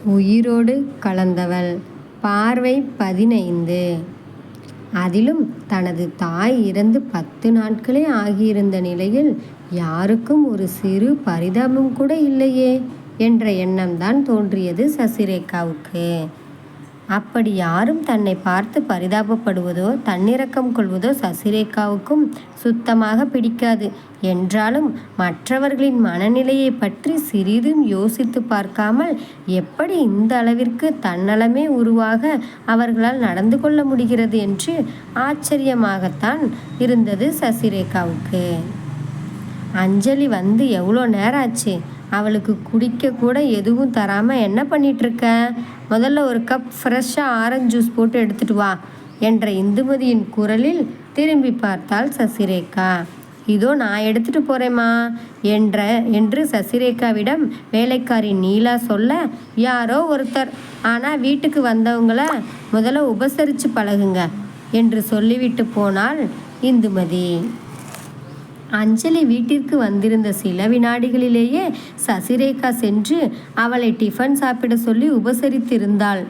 உயிரோடு கலந்தவள். பார்வை 15. அதிலும் தனது தாய் இறந்து 10 நாட்களே ஆகியிருந்த நிலையில் யாருக்கும் ஒரு சிறு பரிதாபம் கூட இல்லையே என்ற எண்ணம்தான் தோன்றியது சசிரேகாவுக்கு. அப்படி யாரும் தன்னை பார்த்து பரிதாபப்படுவதோ தன்னிரக்கம் கொள்வதோ சசிரேகாவுக்கும் சுத்தமாக பிடிக்காது. என்றாலும் மற்றவர்களின் மனநிலையை பற்றி சிறிதும் யோசித்து பார்க்காமல் எப்படி இந்த அளவிற்கு தன்னலமே உருவாக அவர்களால் நடந்து கொள்ள முடிகிறது என்று ஆச்சரியமாகத்தான் இருந்தது சசிரேகாவுக்கு. அஞ்சலி வந்து எவ்வளோ நேரம் ஆச்சு? அவளுக்கு குடிக்க கூட எதுவும் தராமல் என்ன பண்ணிகிட்ருக்க? முதல்ல ஒரு கப் ஃப்ரெஷ்ஷாக ஆரஞ்சு ஜூஸ் போட்டு எடுத்துட்டு வா என்ற இந்துமதியின் குரலில் திரும்பி பார்த்தாள் சசிரேகா. இதோ நான் எடுத்துட்டு போகிறேம்மா என்று சசிரேகாவிடம் வேலைக்காரி நீலா சொல்ல, யாரோ ஒருத்தர், ஆனால் வீட்டுக்கு வந்தவங்கள முதல்ல உபசரித்து பழகுங்க என்று சொல்லிவிட்டு போனாள் இந்துமதி. அஞ்சலி வீட்டிற்கு வந்திருந்த சில வினாடிகளிலேயே சசிரேகா சென்று அவளை டிஃபன் சாப்பிட சொல்லி உபசரித்திருந்தாள்.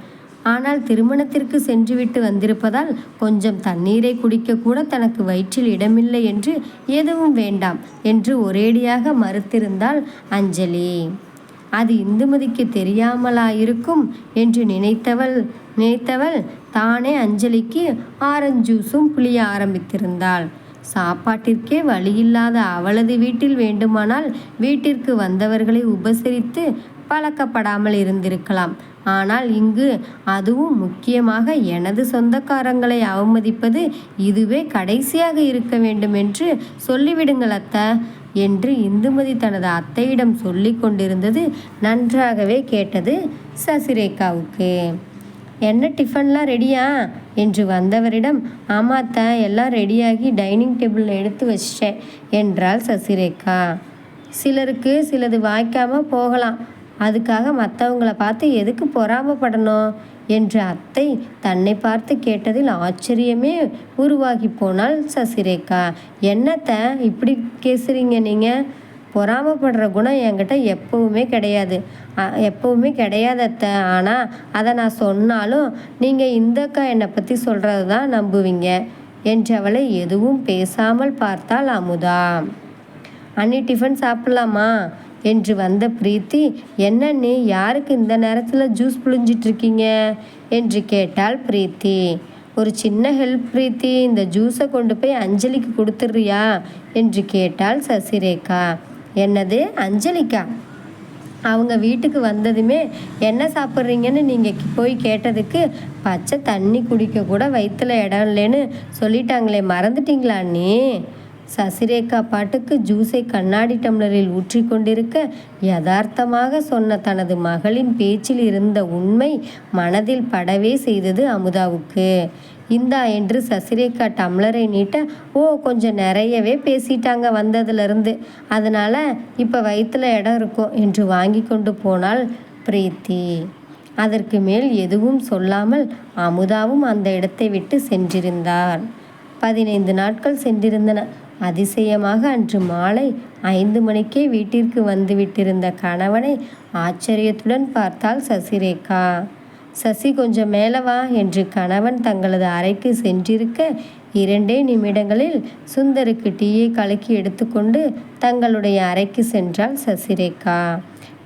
ஆனால் திருமணத்திற்கு சென்றுவிட்டு வந்திருப்பதால் கொஞ்சம் தண்ணீரை குடிக்கக்கூட தனக்கு வயிற்றில் இடமில்லை என்று எதுவும் வேண்டாம் என்று ஒரேடியாக மறுத்திருந்தாள் அஞ்சலி. அது இந்துமதிக்கு தெரியாமலாயிருக்கும் என்று நினைத்தவள் தானே அஞ்சலிக்கு ஆரஞ்சு ஜூஸும் புளிய ஆரம்பித்திருந்தாள். சாப்பாட்டிற்கே வழியில்லாத அவளது வீட்டில் வேண்டுமானால் வீட்டிற்கு வந்தவர்களை உபசரித்து பழக்கப்படாமல் இருந்திருக்கலாம். ஆனால் இங்கு, அதுவும் முக்கியமாக எனது சொந்தக்காரங்களை அவமதிப்பது இதுவே கடைசியாக இருக்க வேண்டும் என்று சொல்லிவிடுங்கள் அத்தை என்று இந்துமதி தனது அத்தையிடம் சொல்லி கொண்டிருந்தது நன்றாகவே கேட்டது சசிரேகாவுக்கு. என்ன டிஃபன்லாம் ரெடியா என்று வந்தவரிடம், ஆமாத்த எல்லாம் ரெடியாகி டைனிங் டேபிளில் எடுத்து வச்சிட்டேன் என்றாள் சசிரேகா. சிலருக்கு சிலது வாய்க்காமல் போகலாம், அதுக்காக மற்றவங்கள பார்த்து எதுக்கு பொறாமப்படணும் என்று அத்தை தன்னை பார்த்து கேட்டதில் ஆச்சரியமே உருவாகி போனாள் சசிரேகா. என்னத்த இப்படி கேசுறீங்க நீங்கள்? பொறாமப்படுற குணம் என்கிட்ட எப்பவுமே கிடையாது அத்தை. ஆனால் அதை நான் சொன்னாலும் நீங்கள் இந்தக்கா என்னை பற்றி சொல்கிறது தான் நம்புவீங்க என்றவளை எதுவும் பேசாமல் பார்த்தாள் அமுதா. அண்ணி டிஃபன் சாப்பிட்லாமா என்று வந்த பிரீத்தி, என்னண்ணே யாருக்கு இந்த நேரத்தில் ஜூஸ் புழிஞ்சிட்ருக்கீங்க என்று கேட்டாள் பிரீத்தி. ஒரு சின்ன ஹெல்ப் பிரீத்தி, இந்த ஜூஸை கொண்டு போய் அஞ்சலிக்கு கொடுத்துட்றியா என்று கேட்டாள் சசிரேகா. என்னது அஞ்சலிக்கா? அவங்க வீட்டுக்கு வந்ததுமே என்ன சாப்பிட்றீங்கன்னு நீங்கள் போய் கேட்டதுக்கு பச்சை தண்ணி குடிக்க கூட வயிற்றுல இடம் இல்லைன்னு சொல்லிட்டாங்களே, மறந்துட்டீங்களா நீ? சசிரேகா பாட்டுக்கு ஜூஸை கண்ணாடி டம்ளரில் ஊற்றி கொண்டிருக்க யதார்த்தமாக சொன்ன தனது மகளின் பேச்சில் இருந்த உண்மை மனதில் படவே செய்தது அமுதாவுக்கு. இந்தா என்று சசிரேகா டம்ளரை நீட்ட, ஓ கொஞ்சம் நிறையவே பேசிட்டாங்க வந்ததுலேருந்து, அதனால் இப்போ வயிற்றுல இடம் இருக்கும் என்று வாங்கி கொண்டு போனாள் பிரீத்தி. அதற்கு மேல் எதுவும் சொல்லாமல் அமுதாவும் அந்த இடத்தை விட்டு சென்றிருந்தார். 15 நாட்கள் சென்றிருந்தன. அதிசயமாக அன்று மாலை 5 மணிக்கே வீட்டிற்கு வந்துவிட்டிருந்த கணவனை ஆச்சரியத்துடன் பார்த்தாள் சசிரேகா. சசி கொஞ்சம் மேலே வா என்று கணவன் தங்களது அறைக்கு சென்றிருக்க 2 நிமிடங்களில் சுந்தருக்கு டீயை கலக்கி எடுத்துக்கொண்டு தங்களுடைய அறைக்கு சென்றாள் சசிரேகா.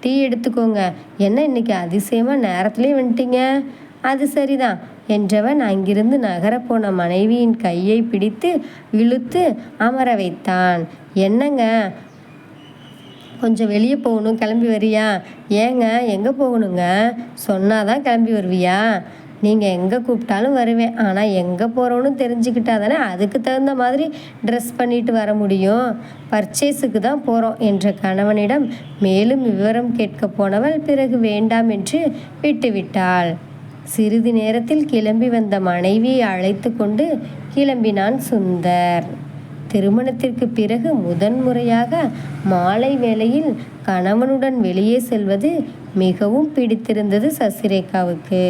டீ எடுத்துக்கோங்க. என்ன இன்னைக்கு அதிசயமாக நேரத்துலேயே வந்துட்டீங்க? அது சரிதான் என்றவன் அங்கிருந்து நகரப்போன மனைவியின் கையை பிடித்து இழுத்து அமர வைத்தான். என்னங்க, கொஞ்சம் வெளியே போகணும், கிளம்பி வரியா? ஏங்க எங்கே போகணுங்க? சொன்னாதான் கிளம்பி வருவியா? நீங்கள் எங்கே கூப்பிட்டாலும் வருவேன், ஆனால் எங்கே போகிறோன்னு தெரிஞ்சுக்கிட்டா தானே அதுக்கு தகுந்த மாதிரி ட்ரெஸ் பண்ணிட்டு வர முடியும். பர்ச்சேஸுக்கு தான் போகிறோம் என்ற கணவனிடம் மேலும் விவரம் கேட்க போனவள் பிறகு வேண்டாம் என்று விட்டுவிட்டாள். சிறிது நேரத்தில் கிளம்பி வந்த மனைவியை அழைத்து கொண்டு கிளம்பினான் சுந்தர். திருமணத்திற்கு பிறகு முதன்முறையாக மாலை வேளையில் கணவனுடன் வெளியே செல்வது மிகவும் பிடித்திருந்தது சசிரேகாவுக்கு.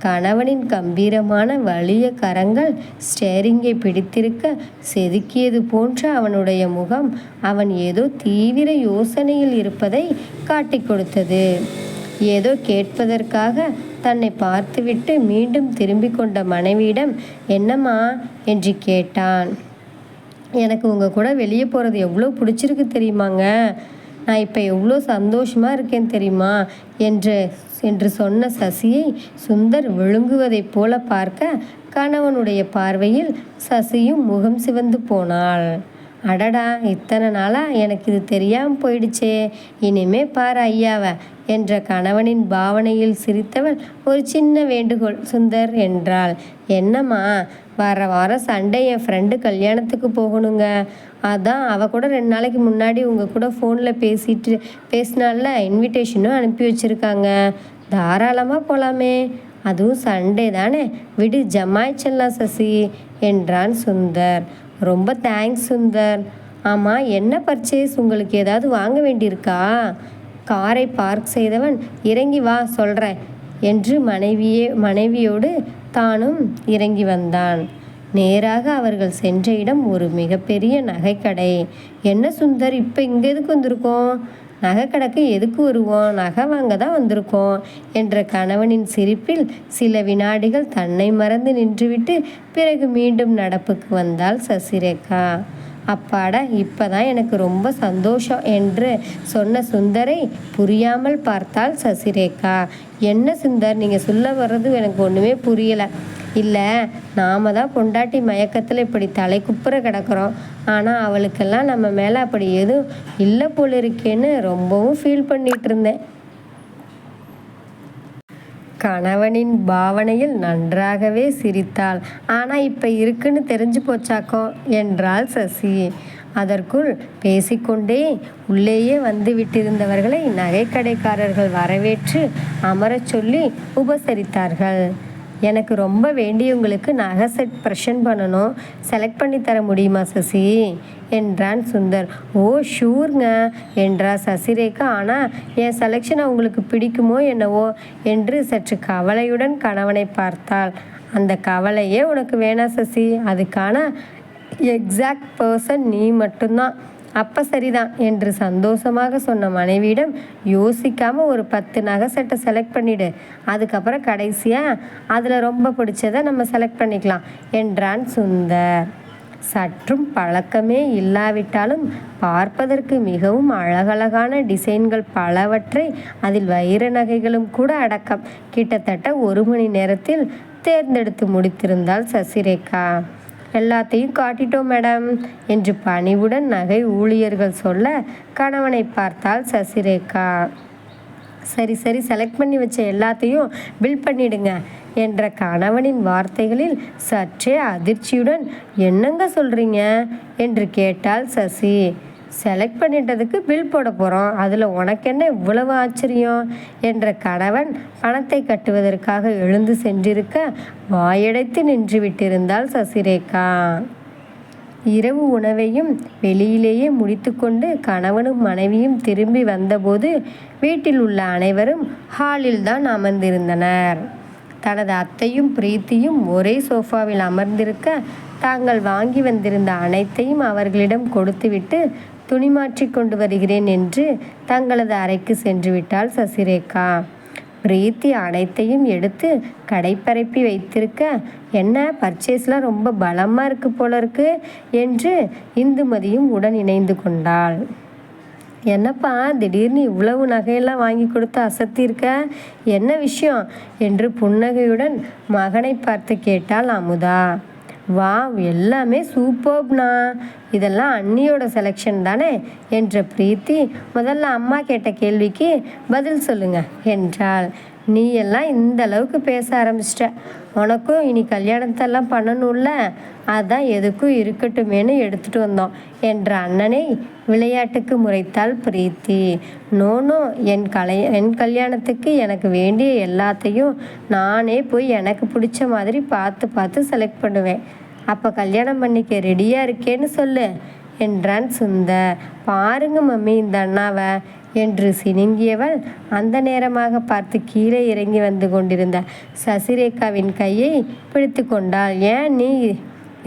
கணவனின் கம்பீரமான வலிய கரங்கள் ஸ்டேரிங்கை பிடித்திருக்க செதுக்கியது போன்ற அவனுடைய முகம் அவன் ஏதோ தீவிர யோசனையில் இருப்பதை காட்டிக் கொடுத்தது. ஏதோ கேட்பதற்காக தன்னை பார்த்துவிட்டு மீண்டும் திரும்பி கொண்ட மனைவியிடம் என்னம்மா என்று கேட்டான். எனக்கு உங்கள் கூட வெளியே போகிறது எவ்வளோ பிடிச்சிருக்கு தெரியுமாங்க. நான் இப்போ எவ்வளோ சந்தோஷமாக இருக்கேன் தெரியுமா என்று சொன்ன சசியை சுந்தர் விழுங்குவதைப் போல பார்க்க கணவனுடைய பார்வையில் சசியும் முகம் சிவந்து போனாள். அடடா, இத்தனை நாளாக எனக்கு இது தெரியாமல் போயிடுச்சே, இனிமே பாரு ஐயாவை என்ற கணவனின் பாவனையில் சிரித்தவள் ஒரு சின்ன வேண்டுகோள் சுந்தர் என்றாள். என்னம்மா, வர வாரம் சண்டே என் ஃப்ரெண்டு கல்யாணத்துக்கு போகணுங்க. அதான் அவள் கூட 2 நாளைக்கு முன்னாடி உங்கள் கூட ஃபோனில் பேசினால இன்விடேஷனும் அனுப்பி வச்சுருக்காங்க. தாராளமாக போகலாமே, அதுவும் சண்டே தானே, விடு ஜமாய்ச்சிடலாம் சசி என்றான் சுந்தர். ரொம்ப தேங்க்ஸ் சுந்தர். ஆமாம், என்ன பர்ச்சேஸ், உங்களுக்கு ஏதாவது வாங்க வேண்டியிருக்கா? காரை பார்க் செய்தவன் இறங்கி வா சொல்கிறேன் என்று மனைவியோடு தானும் இறங்கி வந்தான். நேராக அவர்கள் சென்ற இடம் ஒரு மிகப்பெரிய நகைக்கடை. என்ன சுந்தர், இப்போ இங்கே எதுக்கு வந்திருக்கோம்? நகைக்கடைக்கு எதுக்கு வருவோம், நகை வாங்க தான் வந்திருக்கோம் என்ற கணவனின் சிரிப்பில் சில வினாடிகள் தன்னை மறந்து நின்றுவிட்டு பிறகு மீண்டும் நடப்புக்கு வந்தாள் சசிரேகா. அப்பாடா, இப்போதான் எனக்கு ரொம்ப சந்தோஷம் என்று சொன்ன சுந்தரை புரியாமல் பார்த்தாள் சசிரேகா. என்ன சுந்தர், நீங்கள் சொல்ல வர்றது எனக்கு ஒன்றுமே புரியலை. இல்லை, நாம தான் பொண்டாட்டி மயக்கத்தில் இப்படி தலை குப்புற கிடக்கிறோம். ஆனால் அவளுக்கெல்லாம் நம்ம மேலே அப்படி எதுவும் இல்லை போல இருக்கேன்னு ரொம்பவும் ஃபீல் பண்ணிகிட்டு இருந்தேன். கணவனின் பாவனையில் நன்றாகவே சிரித்தாள். ஆனால் இப்போ இருக்குன்னு தெரிஞ்சு போச்சாக்கோ என்றாள் சசி. அதற்குள் பேசிக்கொண்டே உள்ளேயே வந்து விட்டிருந்தவர்களை நகைக்கடைக்காரர்கள் வரவேற்று அமரச் சொல்லி உபசரித்தார்கள். எனக்கு ரொம்ப வேண்டியவங்களுக்கு நகை செட் ப்ரெசன்ட் பண்ணணும், செலக்ட் பண்ணி தர முடியுமா சசி என்றான் சுந்தர். ஓ ஷூர்ங்க என்றார் சசிரேகா. ஆனால் என் செலெக்ஷன் அவங்களுக்கு பிடிக்குமோ என்னவோ என்று சற்று கவலையுடன் கணவனை பார்த்தாள். அந்த கவலையே உனக்கு வேணாம் சசி, அதுக்கான எக்ஸாக்ட் பர்சன் நீ மட்டும்தான். அப்போ சரிதான் என்று சந்தோஷமாக சொன்ன மனைவியிடம் யோசிக்காமல் ஒரு 10 நகை செட்டை செலக்ட் பண்ணிவிடு, அதுக்கப்புறம் கடைசியாக அதில் ரொம்ப பிடிச்சதை நம்ம செலக்ட் பண்ணிக்கலாம் என்றான் சுந்தர். சற்றும் பழக்கமே இல்லாவிட்டாலும் பார்ப்பதற்கு மிகவும் அழகழகான டிசைன்கள் பலவற்றை, அதில் வைர நகைகளும் கூட அடக்கம், கிட்டத்தட்ட 1 மணி நேரத்தில் தேர்ந்தெடுத்து முடித்திருந்தாள் சசிரேகா. எல்லாத்தையும் காட்டிட்டோம் மேடம் என்று பணிவுடன் நகை ஊழியர்கள் சொல்ல கணவனை பார்த்தாள் சசிரேகா. சரி சரி, செலக்ட் பண்ணி வச்ச எல்லாத்தையும் பில் பண்ணிடுங்க என்ற கணவனின் வார்த்தைகளில் சற்றே அதிர்ச்சியுடன் என்னங்க சொல்கிறீங்க என்று கேட்டாள் சசி. செலக்ட் பண்ணிட்டதுக்கு பில் போட போகிறோம், அதில் உனக்கு என்ன இவ்வளவு ஆச்சரியம் என்ற கணவன் பணத்தை கட்டுவதற்காக எழுந்து சென்றிருக்க வாயடைத்து நின்று விட்டிருந்தாள் சசிரேகா. இரவு உணவையும் வெளியிலேயே முடித்துக்கொண்டு கணவனும் மனைவியும் திரும்பி வந்தபோது வீட்டில் உள்ள அனைவரும் ஹாலில் தான் அமர்ந்திருந்தனர். தனது அத்தையும் பிரீத்தியும் ஒரே சோஃபாவில் அமர்ந்திருக்க தாங்கள் வாங்கி வந்திருந்த அனைத்தையும் அவர்களிடம் கொடுத்துவிட்டு துணி மாற்றி கொண்டு வருகிறேன் என்று தங்களது அறைக்கு சென்று விட்டாள் சசிரேகா. பிரீத்தி அனைத்தையும் எடுத்து கடைப்பரப்பி வைத்திருக்க, என்ன பர்ச்சேஸ்லாம் ரொம்ப பலமாக இருக்கு போல இருக்கு என்று இந்துமதியும் உடன் இணைந்து கொண்டாள். என்னப்பா திடீர்னு இவ்வளவு நகையெல்லாம் வாங்கி கொடுத்து அசத்தியிருக்க, என்ன விஷயம் என்று புன்னகையுடன் மகனை பார்த்து கேட்டாள் அமுதா. வா, எல்லாமே சூப்பர்ப்னா, இதெல்லாம் அண்ணியோட செலெக்ஷன் தானே என்ற பிரீத்தி முதல்ல அம்மா கேட்ட கேள்விக்கு பதில் சொல்லுங்க என்றாள். நீ எல்லாம் இந்த அளவுக்கு பேச ஆரம்பிச்சிட்ட, உனக்கும் இனி கல்யாணத்தெல்லாம் பண்ணணும்ல, அதான் எதுக்கும் இருக்கட்டுமேனு எடுத்துட்டு வந்தோம் என்ற அண்ணனை விளையாட்டுக்கு முறைத்தாள் பிரீத்தி. நோனோ, என் கல்யாணத்துக்கு எனக்கு வேண்டிய எல்லாத்தையும் நானே போய் எனக்கு பிடிச்ச மாதிரி பார்த்து செலக்ட் பண்ணுவேன். அப்போ கல்யாணம் பண்ணிக்க ரெடியாக இருக்கேன்னு சொல்லு என்றான் சுந்தர். பாருங்க மம்மி இந்த அண்ணாவை என்று சினுங்கியவள் அந்த நேரமாக பார்த்து கீழே இறங்கி வந்து கொண்டிருந்த சசிரேகாவின் கையை பிடித்து கொண்டாள். ஏன் நீ,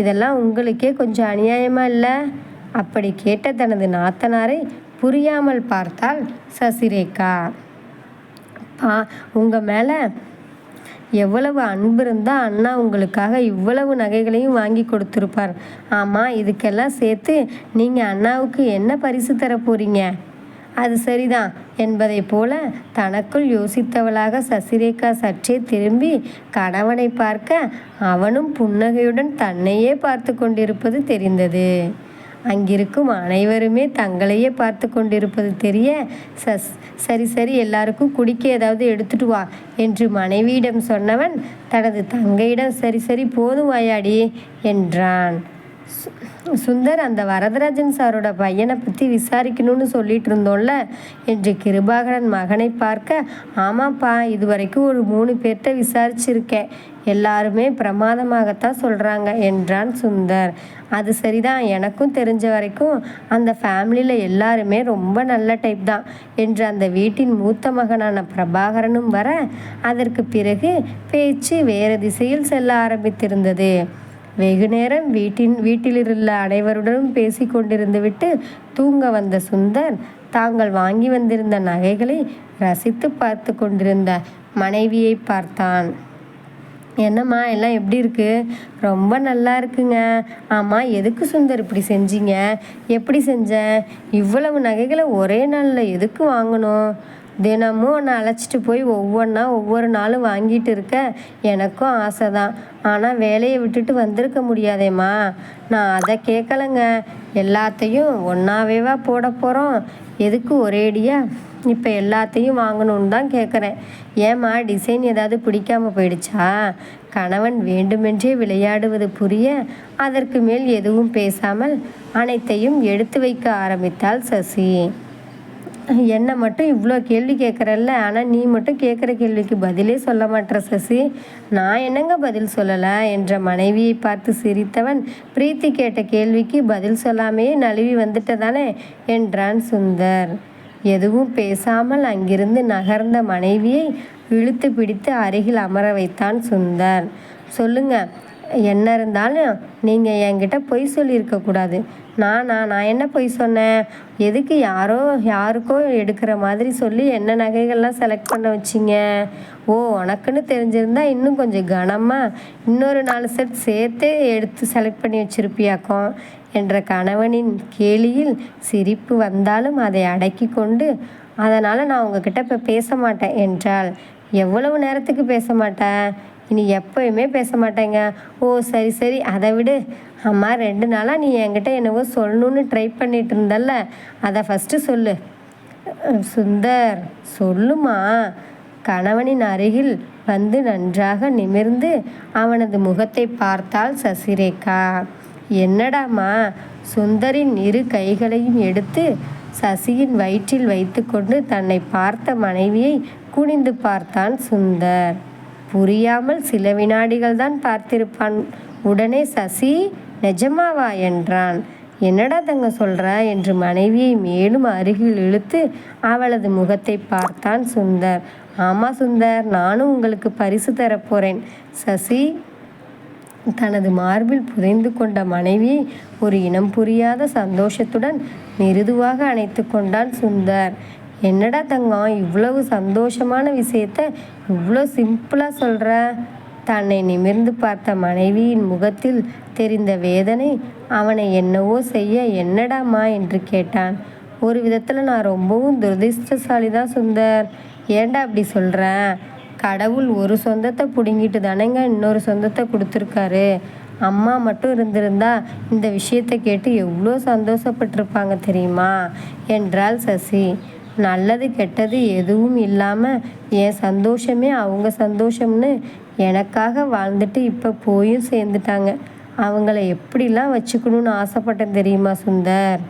இதெல்லாம் உங்களுக்கே கொஞ்சம் அநியாயமா இல்லை? அப்படி கேட்ட தனது நாத்தனாரை புரியாமல் பார்த்தாள் சசிரேகா. பா உங்கள் மேலே எவ்வளவு அன்பு இருந்தால் அண்ணா உங்களுக்காக இவ்வளவு நகைகளையும் வாங்கி கொடுத்துருப்பார். ஆமாம், இதுக்கெல்லாம் சேர்த்து நீங்கள் அண்ணாவுக்கு என்ன பரிசு தர போறீங்க? அது சரிதான் என்பதை போல தனக்குள் யோசித்தவளாக சசிரேகா சற்றே திரும்பி கணவனை பார்க்க அவனும் புன்னகையுடன் தன்னையே பார்த்து கொண்டிருப்பது தெரிந்தது. அங்கிருக்கும் அனைவருமே தங்களையே பார்த்து கொண்டிருப்பது தெரிய, சரி சரி, எல்லாருக்கும் குடிக்க ஏதாவது எடுத்துட்டு வா என்று மனைவியிடம் சொன்னவன் தனது தங்கையிடம் சரி சரி போதும் வாயாடி என்றான். சுந்தர், அந்த வரதராஜன் சாரோட பையனை பற்றி விசாரிக்கணும்னு சொல்லிட்டு இருந்தோம்ல என்று கிருபாகரன் மகனை பார்க்க, ஆமாப்பா, இது வரைக்கும் ஒரு 3 பேர்கிட்ட விசாரிச்சிருக்கேன். எல்லாருமே பிரமாதமாகத்தான் சொல்கிறாங்க என்றான் சுந்தர். அது சரிதான், எனக்கும் தெரிஞ்ச வரைக்கும் அந்த ஃபேமிலியில் எல்லாருமே ரொம்ப நல்ல டைப் தான் என்று அந்த வீட்டின் மூத்த மகனான பிரபாகரனும் வர, அதற்கு பிறகு பேச்சு வேறு திசையில் செல்ல ஆரம்பித்திருந்தது. வெகு நேரம் வீட்டிலிருந்த அனைவருடனும் பேசி கொண்டிருந்து விட்டு தூங்க வந்த சுந்தர் தாங்கள் வாங்கி வந்திருந்த நகைகளை ரசித்து பார்த்து கொண்டிருந்த மனைவியை பார்த்தான். என்னம்மா, எல்லாம் எப்படி இருக்கு? ரொம்ப நல்லா இருக்குங்க. ஆமாம், எதுக்கு சுந்தர் இப்படி செஞ்சீங்க? எப்படி செஞ்சேன்? இவ்வளவு நகைகளை ஒரே நாளில் எதுக்கு வாங்கணும்? தினமும் உன்னை அழைச்சிட்டு போய் ஒவ்வொன்றா ஒவ்வொரு நாளும் வாங்கிட்டு இருக்க எனக்கும் ஆசை தான். ஆனால் வேலையை விட்டுட்டு வந்திருக்க முடியாதேம்மா. நான் அதை கேட்கலைங்க. எல்லாத்தையும் ஒன்றாவேவா போட போகிறோம்? எதுக்கு ஒரேடியாக இப்போ எல்லாத்தையும் வாங்கணும்னு தான் கேட்குறேன். ஏம்மா, டிசைன் ஏதாவது பிடிக்காம போயிடுச்சா? கணவன் வேண்டுமென்றே விளையாடுவது புரிய அதற்கு மேல் எதுவும் பேசாமல் அனைத்தையும் எடுத்து வைக்க ஆரம்பித்தாள் சசி. என்னை மட்டும் இவ்வளோ கேள்வி கேட்குறல்ல, ஆனால் நீ மட்டும் கேட்குற கேள்விக்கு பதிலே சொல்ல மாட்டேற சசி. நான் என்னங்க பதில் சொல்லலை என்ற மனைவியை பார்த்து சிரித்தவன், பிரீத்தி கேட்ட கேள்விக்கு பதில் சொல்லாமையே நழுவி வந்துட்டதானே என்றான் சுந்தர். எதுவும் பேசாமல் அங்கிருந்து நகர்ந்த மனைவியை இழுத்து பிடித்து அருகில் அமர வைத்தான் சுந்தர். சொல்லுங்க, என்ன இருந்தாலும் நீங்கள் என்கிட்ட பொய் சொல்லியிருக்கக்கூடாது. நான் என்ன பொய் சொன்னேன்? எதுக்கு யாருக்கோ எடுக்கிற மாதிரி சொல்லி என்ன நகைகள்லாம் செலக்ட் பண்ண வச்சிங்க? ஓ, உனக்குன்னு தெரிஞ்சிருந்தா இன்னும் கொஞ்சம் கனமாக இன்னொரு 4 செட் சேர்த்தே எடுத்து செலக்ட் பண்ணி வச்சிருப்பியாக்கும் என்ற கணவனின் கேலியில் சிரிப்பு வந்தாலும் அதை அடக்கி கொண்டு, அதனால் நான் உங்ககிட்ட இப்போ பேச மாட்டேன் என்றாள். எவ்வளவு நேரத்துக்கு பேச மாட்டேன்? இனி எப்போயுமே பேச மாட்டேங்க. ஓ, சரி சரி, அதை விடு. அம்மா, 2 நாளாக நீ என்கிட்ட என்னவோ சொல்லணுன்னு ட்ரை பண்ணிட்டு இருந்தல்ல, அதை ஃபஸ்ட்டு சொல்லு. சுந்தர், சொல்லுமா. கணவனின் அருகில் வந்து நன்றாக நிமிர்ந்து அவனது முகத்தை பார்த்தாள் சசிரேகா. என்னடாமா? சுந்தரின் 2 கைகளையும் எடுத்து சசியின் வயிற்றில் வைத்து கொண்டு தன்னை பார்த்த மனைவியை குனிந்து பார்த்தான் சுந்தர். புரியாமல் சில வினாடிகள் தான் பார்த்திருப்பான். உடனே சசி, நிஜமாவா என்றான். என்னடா தங்க சொல்ற என்று மனைவியை மேலும் அருகில் இழுத்து அவளது முகத்தை பார்த்தான் சுந்தர். ஆமா சுந்தர், நானும் உங்களுக்கு பரிசு தரப்போறேன். சசி தனது மார்பில் புதைந்து கொண்ட மனைவியை ஒரு இனம் புரியாத சந்தோஷத்துடன் மிருதுவாக அணைத்து கொண்டான் சுந்தர். என்னடா தங்கம், இவ்வளவு சந்தோஷமான விஷயத்த இவ்வளோ சிம்பிளாக சொல்கிற? தன்னை நிமிர்ந்து பார்த்த மனைவியின் முகத்தில் தெரிந்த வேதனை அவனை என்னவோ செய்ய, என்னடாமா என்று கேட்டான். ஒரு விதத்தில் நான் ரொம்பவும் துரதிர்ஷ்டசாலி தான் சுந்தர். ஏண்டா அப்படி சொல்கிறேன்? கடவுள் ஒரு சொந்தத்தை பிடுங்கிட்டு தானேங்க இன்னொரு சொந்தத்தை கொடுத்துருக்காரு. அம்மா மட்டும் இருந்திருந்தா இந்த விஷயத்தை கேட்டு எவ்வளோ சந்தோஷப்பட்டிருப்பாங்க தெரியுமா என்றாள் சசி. நல்லது கெட்டது எதுவும் இல்லாமல் என் சந்தோஷமே அவங்க சந்தோஷம்னு எனக்காக வாழ்ந்துட்டு இப்போ போயும் சேர்ந்துட்டாங்க. அவங்கள எப்படிலாம் வச்சுக்கணும்னு ஆசைப்பட்டேன் தெரியுமா சுந்தர்?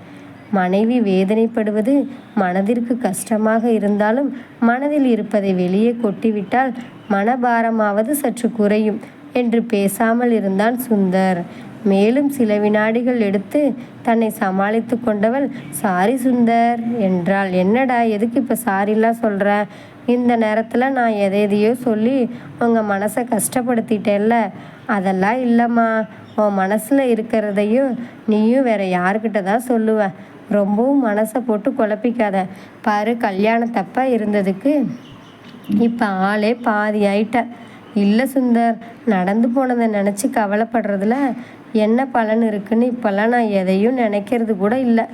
மனைவி வேதனைப்படுவது மனதிற்கு கஷ்டமாக இருந்தாலும் மனதில் இருப்பதை வெளியே கொட்டிவிட்டால் மனபாரமாவது சற்று குறையும் என்று பேசாமல் இருந்தான் சுந்தர். மேலும் சில வினாடிகள் எடுத்து தன்னை சமாளித்து கொண்டவள், சாரி சுந்தர் என்றாள். என்னடா, எதுக்கு இப்போ சாரிலாம் சொல்கிற? இந்த நேரத்தில் நான் எதையோ சொல்லி உங்கள் மனசை கஷ்டப்படுத்திட்டேன்ல. அதெல்லாம் இல்லைம்மா, உன் மனசில் இருக்கிறதையும் நீயும் வேற யாருக்கிட்ட தான் சொல்லுவ. ரொம்பவும் மனசை போட்டு குழப்பிக்காத. பாரு, கல்யாணம் தப்பாக இருந்ததுக்கு இப்போ ஆளே பாதி ஆயிட்ட. இல்லை சுந்தர், நடந்து போனதை நினச்சி கவலைப்படுறதுல என்ன பலன் இருக்குன்னு இப்போல்லாம் நான் எதையும் நினைக்கிறது கூட இல்லை.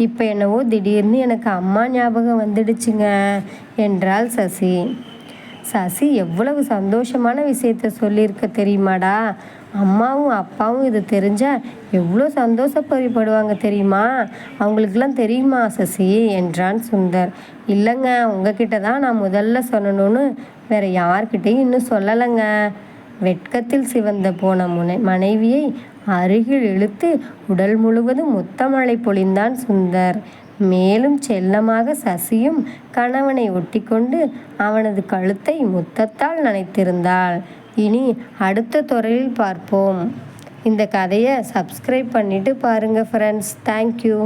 இப்போ என்னவோ திடீர்னு எனக்கு அம்மா ஞாபகம் வந்துடுச்சுங்க என்றாள் சசி. சசி எவ்வளவு சந்தோஷமான விஷயத்த சொல்லியிருக்க தெரியுமாடா. அம்மாவும் அப்பாவும் இது தெரிஞ்சால் எவ்வளோ சந்தோஷப்படுவாங்க தெரியுமா? அவங்களுக்கெல்லாம் தெரியுமா சசி என்றான் சுந்தர். இல்லைங்க, உங்ககிட்ட தான் நான் முதல்ல சொல்லணும்னு வேற யார்கிட்டையும் இன்னும் சொல்லலைங்க. வெட்கத்தில் சிவந்த போன மனைவியை அருகில் இழுத்து உடல் முழுவதும் முத்தமழை பொழிந்தான் சுந்தர். மேலும் செல்லமாக சசியும் கணவனை ஒட்டிக்கொண்டு அவனது கழுத்தை முத்தத்தால் நனைத்திருந்தாள். இனி அடுத்த தொடரில் பார்ப்போம். இந்த கதையை சப்ஸ்கிரைப் பண்ணிட்டு பாருங்கள் ஃப்ரெண்ட்ஸ். தேங்க்யூ.